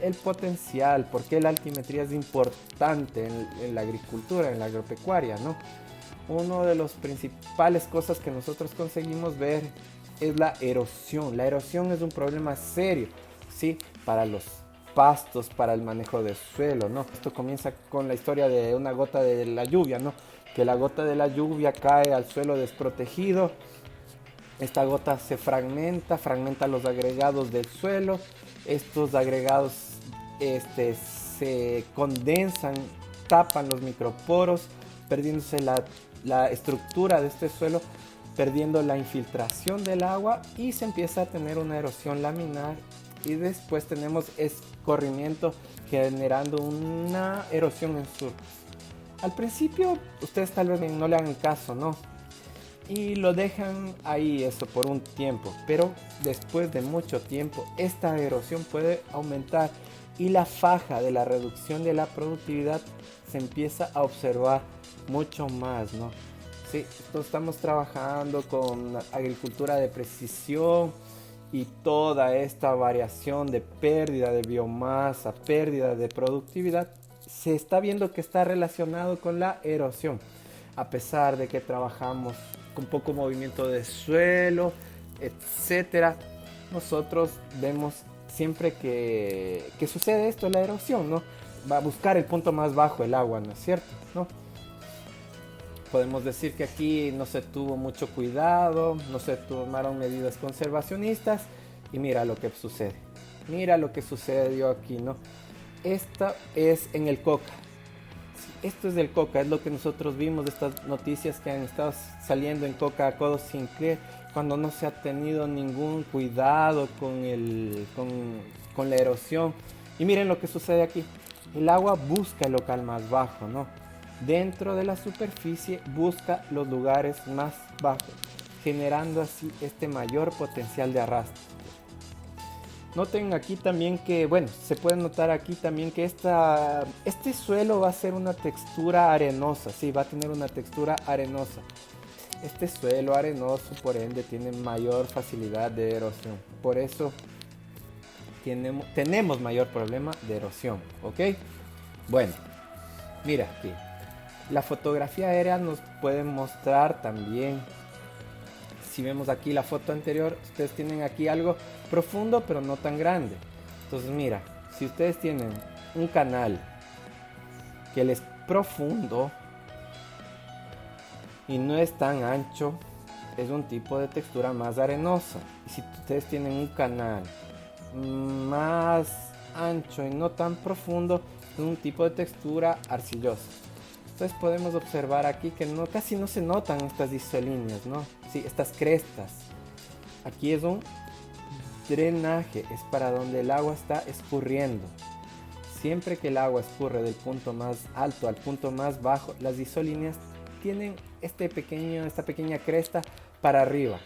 A: el potencial, por qué la altimetría es importante en la agricultura, en la agropecuaria, ¿no? Una de las principales cosas que nosotros conseguimos ver es la erosión. La erosión es un problema serio, ¿sí? Para los pastos, para el manejo del suelo, ¿no? Esto comienza con la historia de una gota de la lluvia, ¿no? Que la gota de la lluvia cae al suelo desprotegido. Esta gota se fragmenta los agregados del suelo. Estos agregados se condensan, tapan los microporos, perdiéndose la estructura de este suelo, perdiendo la infiltración del agua y se empieza a tener una erosión laminar y después tenemos escorrimiento generando una erosión en surcos. Al principio ustedes tal vez no le hagan caso, ¿no? Y lo dejan ahí eso por un tiempo, pero después de mucho tiempo esta erosión puede aumentar y la faja de la reducción de la productividad se empieza a observar mucho más, ¿no? Sí, estamos trabajando con agricultura de precisión y toda esta variación de pérdida de biomasa, pérdida de productividad, se está viendo que está relacionado con la erosión. A pesar de que trabajamos con poco movimiento de suelo, etcétera, nosotros vemos siempre que sucede esto, la erosión, ¿no? Va a buscar el punto más bajo el agua, ¿no es cierto? ¿No? Podemos decir que aquí no se tuvo mucho cuidado, no se tomaron medidas conservacionistas y mira lo que sucede. Mira lo que sucedió aquí, ¿no? Esto es en el Coca. Esto es del Coca, es lo que nosotros vimos de estas noticias que han estado saliendo en Coca Codo Sinclair, cuando no se ha tenido ningún cuidado con la erosión. Y miren lo que sucede aquí. El agua busca el local más bajo, ¿no? Dentro de la superficie busca los lugares más bajos, generando así este mayor potencial de arrastre. Noten aquí también que, bueno, se puede notar aquí también que este suelo va a ser una textura arenosa, sí, va a tener una textura arenosa. Este suelo arenoso, por ende, tiene mayor facilidad de erosión. Por eso tenemos mayor problema de erosión, ¿ok? Bueno, mira aquí. La fotografía aérea nos puede mostrar también. Si vemos aquí la foto anterior, ustedes tienen aquí algo profundo, pero no tan grande. Entonces, mira, si ustedes tienen un canal que es profundo y no es tan ancho, es un tipo de textura más arenosa. Y si ustedes tienen un canal más ancho y no tan profundo, es un tipo de textura arcillosa. Entonces podemos observar aquí que casi no se notan estas isolíneas, ¿no? Sí, estas crestas. Aquí es un drenaje, es para donde el agua está escurriendo. Siempre que el agua escurre del punto más alto al punto más bajo, las isolíneas tienen esta pequeña cresta para arriba.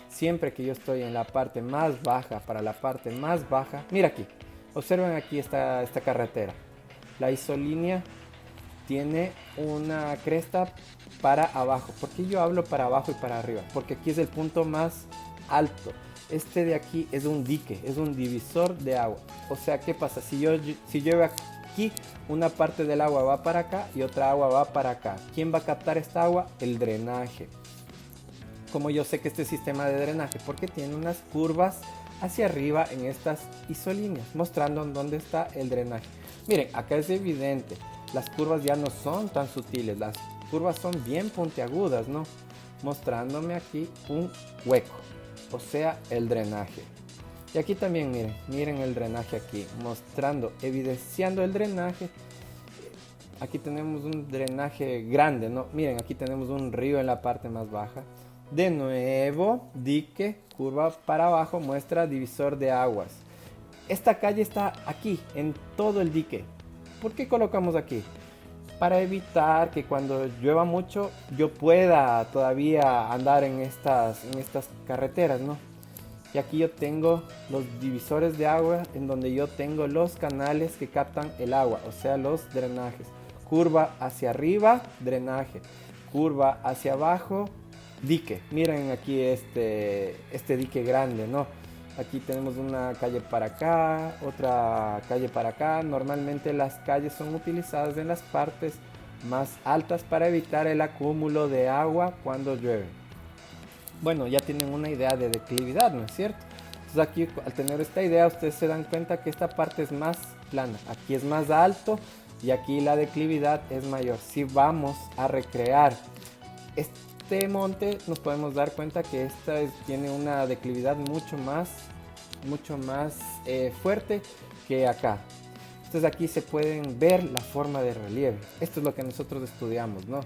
A: Siempre que yo estoy en la parte más baja, para la parte más baja, mira aquí, observen aquí esta carretera. La isolínea tiene una cresta para abajo. ¿Por qué yo hablo para abajo y para arriba? Porque aquí es el punto más alto. Este de aquí es un dique, es un divisor de agua. O sea, ¿qué pasa? Si llueve aquí, una parte del agua va para acá y otra agua va para acá. ¿Quién va a captar esta agua? El drenaje. Como yo sé que este sistema de drenaje, porque tiene unas curvas hacia arriba en estas isolíneas, mostrando dónde está el drenaje. Miren, acá es evidente, las curvas ya no son tan sutiles, las curvas son bien puntiagudas, ¿no? Mostrándome aquí un hueco, o sea, el drenaje. Y aquí también miren el drenaje aquí, mostrando, evidenciando el drenaje. Aquí tenemos un drenaje grande, ¿no? Miren, aquí tenemos un río en la parte más baja. De nuevo, dique, curva para abajo, muestra divisor de aguas. Esta calle está aquí, en todo el dique. ¿Por qué colocamos aquí? Para evitar que cuando llueva mucho yo pueda todavía andar en estas carreteras, ¿no? Y aquí yo tengo los divisores de agua en donde yo tengo los canales que captan el agua, o sea, los drenajes. Curva hacia arriba, drenaje. Curva hacia abajo, dique. Miren aquí este dique grande, ¿no? Aquí tenemos una calle para acá, otra calle para acá. Normalmente las calles son utilizadas en las partes más altas para evitar el acúmulo de agua cuando llueve. Bueno, ya tienen una idea de declividad, ¿no es cierto? Entonces aquí, al tener esta idea, ustedes se dan cuenta que esta parte es más plana. Aquí es más alto y aquí la declividad es mayor. Si vamos a recrear este monte, nos podemos dar cuenta que tiene una declividad mucho más fuerte que acá. Entonces aquí se pueden ver la forma de relieve. Esto es lo que nosotros estudiamos, ¿no?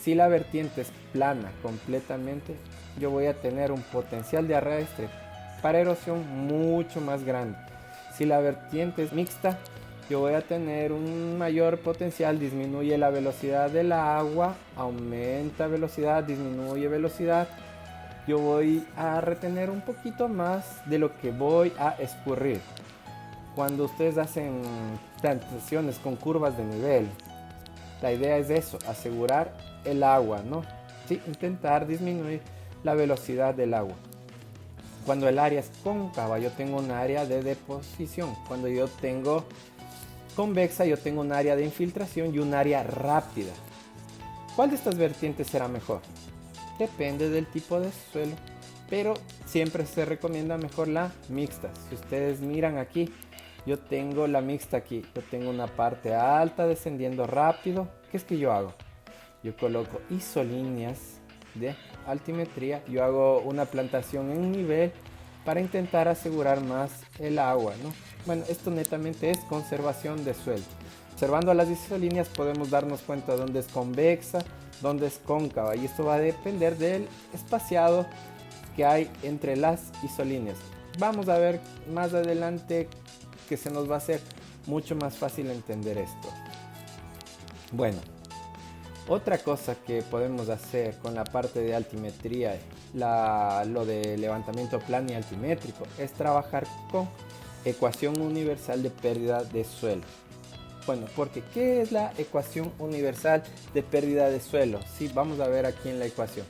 A: Si la vertiente es plana completamente, yo voy a tener un potencial de arrastre para erosión mucho más grande. Si la vertiente es mixta, yo voy a tener un mayor potencial, disminuye la velocidad del agua, aumenta velocidad, disminuye velocidad. Yo voy a retener un poquito más de lo que voy a escurrir. Cuando ustedes hacen plantaciones con curvas de nivel, la idea es eso, asegurar el agua, ¿no? Sí, intentar disminuir la velocidad del agua. Cuando el área es cóncava, yo tengo un área de deposición. Cuando yo tengo convexa, yo tengo un área de infiltración y un área rápida. ¿Cuál de estas vertientes será mejor? Depende del tipo de suelo, pero siempre se recomienda mejor la mixta. Si ustedes miran aquí, yo tengo la mixta aquí. Yo tengo una parte alta descendiendo rápido. ¿Qué es que yo hago? Yo coloco isolíneas de altimetría. Yo hago una plantación en nivel para intentar asegurar más el agua, ¿no? Bueno, esto netamente es conservación de suelo. Observando las isolíneas podemos darnos cuenta dónde es convexa, dónde es cóncava, y esto va a depender del espaciado que hay entre las isolíneas. Vamos a ver más adelante que se nos va a hacer mucho más fácil entender esto. Bueno, otra cosa que podemos hacer con la parte de altimetría, lo de levantamiento plano y altimétrico, es trabajar con ecuación universal de pérdida de suelo. Bueno, porque ¿qué es la ecuación universal de pérdida de suelo? Sí, vamos a ver aquí en la ecuación.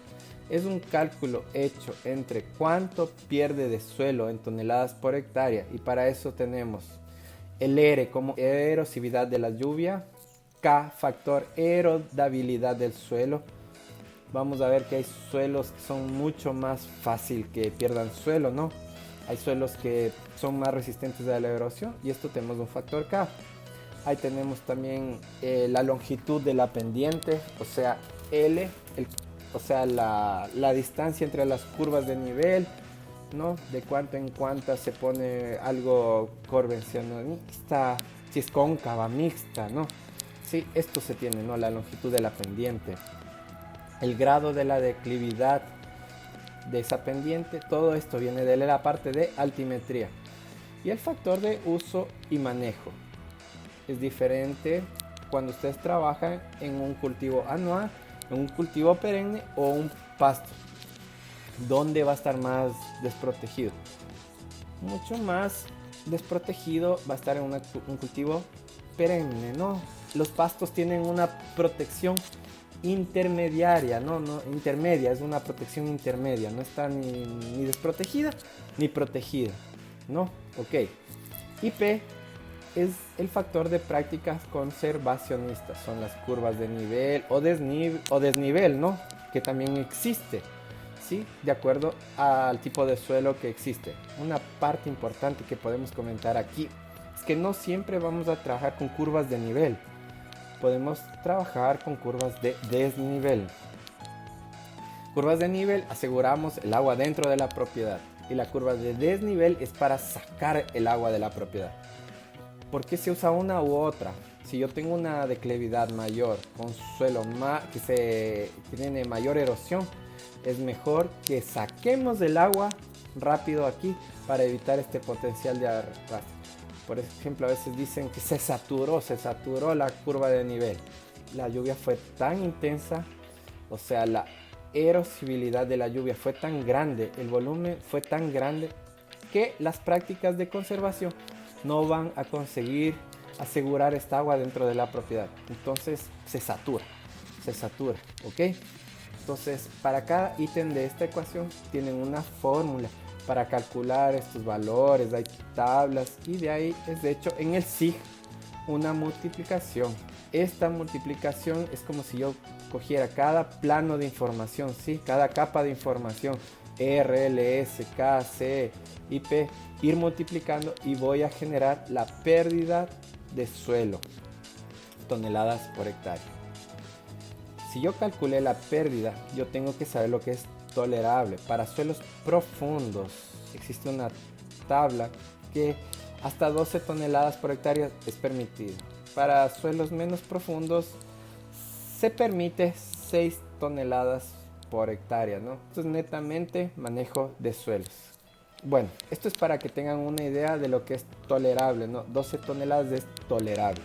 A: Es un cálculo hecho entre cuánto pierde de suelo en toneladas por hectárea, y para eso tenemos el R como erosividad de la lluvia, K factor erodabilidad del suelo. Vamos a ver que hay suelos que son mucho más fácil que pierdan suelo, ¿no? Hay suelos que son más resistentes a la erosión, y esto tenemos un factor K. Ahí tenemos también la longitud de la pendiente, o sea, L, o sea, la distancia entre las curvas de nivel, ¿no? De cuánto en cuánta se pone algo convencionalista, si es cóncava, mixta, ¿no? Sí, esto se tiene, ¿no? La longitud de la pendiente, el grado de la declividad de esa pendiente, todo esto viene de la parte de altimetría. Y el factor de uso y manejo. Es diferente cuando ustedes trabajan en un cultivo anual, en un cultivo perenne o un pasto. ¿Dónde va a estar más desprotegido? Mucho más desprotegido va a estar en un cultivo perenne, ¿no? Los pastos tienen una protección intermediaria, no intermedia, es una protección intermedia, no está ni desprotegida ni protegida, ¿no? Ok. IP es el factor de prácticas conservacionistas, son las curvas de nivel o desnivel, ¿no? Que también existe, ¿sí? De acuerdo al tipo de suelo que existe. Una parte importante que podemos comentar aquí es que no siempre vamos a trabajar con curvas de nivel. Podemos trabajar con curvas de desnivel. Curvas de nivel aseguramos el agua dentro de la propiedad, y la curva de desnivel es para sacar el agua de la propiedad. ¿Por qué se usa una u otra? Si yo tengo una declividad mayor, con suelo que tiene mayor erosión, es mejor que saquemos el agua rápido aquí para evitar este potencial de arrastre. Por ejemplo, a veces dicen que se saturó la curva de nivel. La lluvia fue tan intensa, o sea, la erosibilidad de la lluvia fue tan grande, el volumen fue tan grande, que las prácticas de conservación no van a conseguir asegurar esta agua dentro de la propiedad. Entonces se satura, ¿ok? Entonces, para cada ítem de esta ecuación tienen una fórmula para calcular estos valores, hay tablas, y de ahí es de hecho en el SIG una multiplicación. Esta multiplicación es como si yo cogiera cada plano de información, ¿sí? Cada capa de información, RLS, KC, IP, ir multiplicando, y voy a generar la pérdida de suelo, toneladas por hectárea. Si yo calculé la pérdida, yo tengo que saber lo que es tolerable. Para suelos profundos existe una tabla que hasta 12 toneladas por hectárea es permitido. Para suelos menos profundos se permite 6 toneladas por hectárea, ¿no? Esto es netamente manejo de suelos. Bueno, esto es para que tengan una idea de lo que es tolerable, ¿no? 12 toneladas es tolerable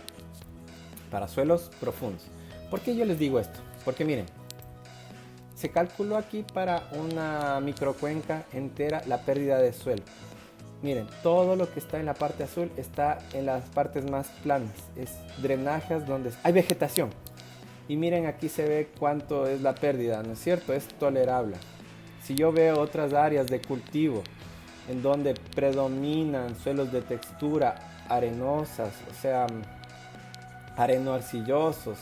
A: para suelos profundos. ¿Por qué yo les digo esto? Porque miren, se calculó aquí para una microcuenca entera la pérdida de suelo. Miren, todo lo que está en la parte azul está en las partes más planas. Es drenajes donde hay vegetación. Y miren, aquí se ve cuánto es la pérdida, ¿no es cierto? Es tolerable. Si yo veo otras áreas de cultivo en donde predominan suelos de textura arenosas, o sea, areno-arcillosos,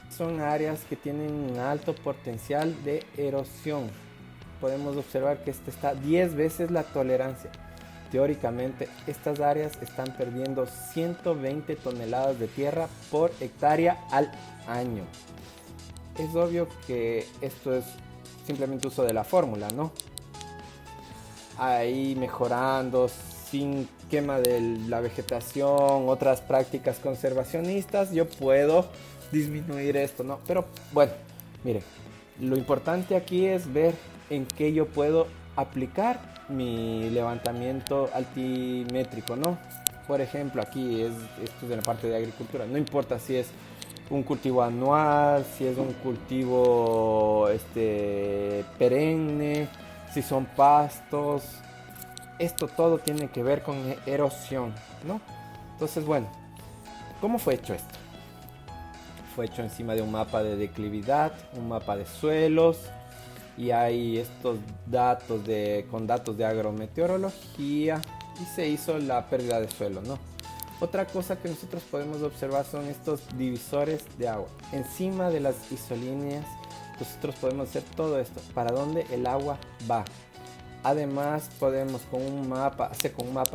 A: son áreas que tienen un alto potencial de erosión. Podemos observar que este está 10 veces la tolerancia. Teóricamente, estas áreas están perdiendo 120 toneladas de tierra por hectárea al año. Es obvio que esto es simplemente uso de la fórmula, ¿no? Ahí mejorando, sin quema de la vegetación, otras prácticas conservacionistas, yo puedo disminuir esto, ¿no? Pero bueno, miren, lo importante aquí es ver en qué yo puedo aplicar mi levantamiento altimétrico, ¿no? Por ejemplo, aquí esto es de la parte de agricultura, no importa si es un cultivo anual, si es un cultivo perenne, si son pastos, esto todo tiene que ver con erosión, ¿no? Entonces, bueno, ¿Cómo fue hecho esto? Fue hecho encima de un mapa de declividad, un mapa de suelos, y hay estos datos con datos de agrometeorología, y se hizo la pérdida de suelo, ¿no? Otra cosa que nosotros podemos observar son estos divisores de agua. Encima de las isolíneas nosotros podemos hacer todo esto, para dónde el agua va. Además podemos con un mapa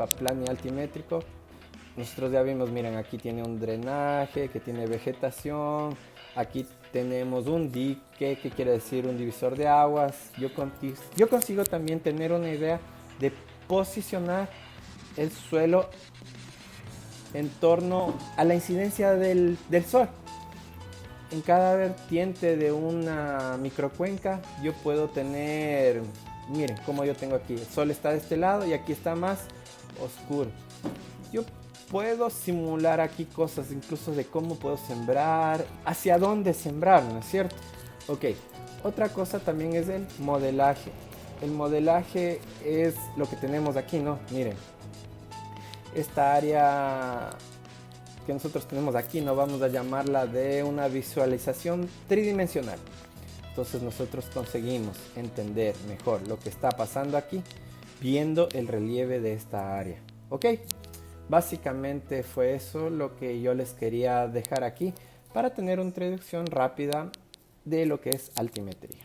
A: plano y altimétrico. Nosotros ya vimos, miren, aquí tiene un drenaje que tiene vegetación. Aquí tenemos un dique, que quiere decir un divisor de aguas. Yo consigo también tener una idea de posicionar el suelo en torno a la incidencia del sol. En cada vertiente de una microcuenca yo puedo tener, miren como yo tengo aquí, el sol está de este lado y aquí está más oscuro. Yo puedo simular aquí cosas incluso de cómo puedo sembrar, hacia dónde sembrar, ¿no es cierto? Ok, otra cosa también es el modelaje. El modelaje es lo que tenemos aquí, ¿no? Miren, esta área que nosotros tenemos aquí, no vamos a llamarla de una visualización tridimensional. Entonces nosotros conseguimos entender mejor lo que está pasando aquí viendo el relieve de esta área. Ok, básicamente fue eso lo que yo les quería dejar aquí para tener una introducción rápida de lo que es altimetría.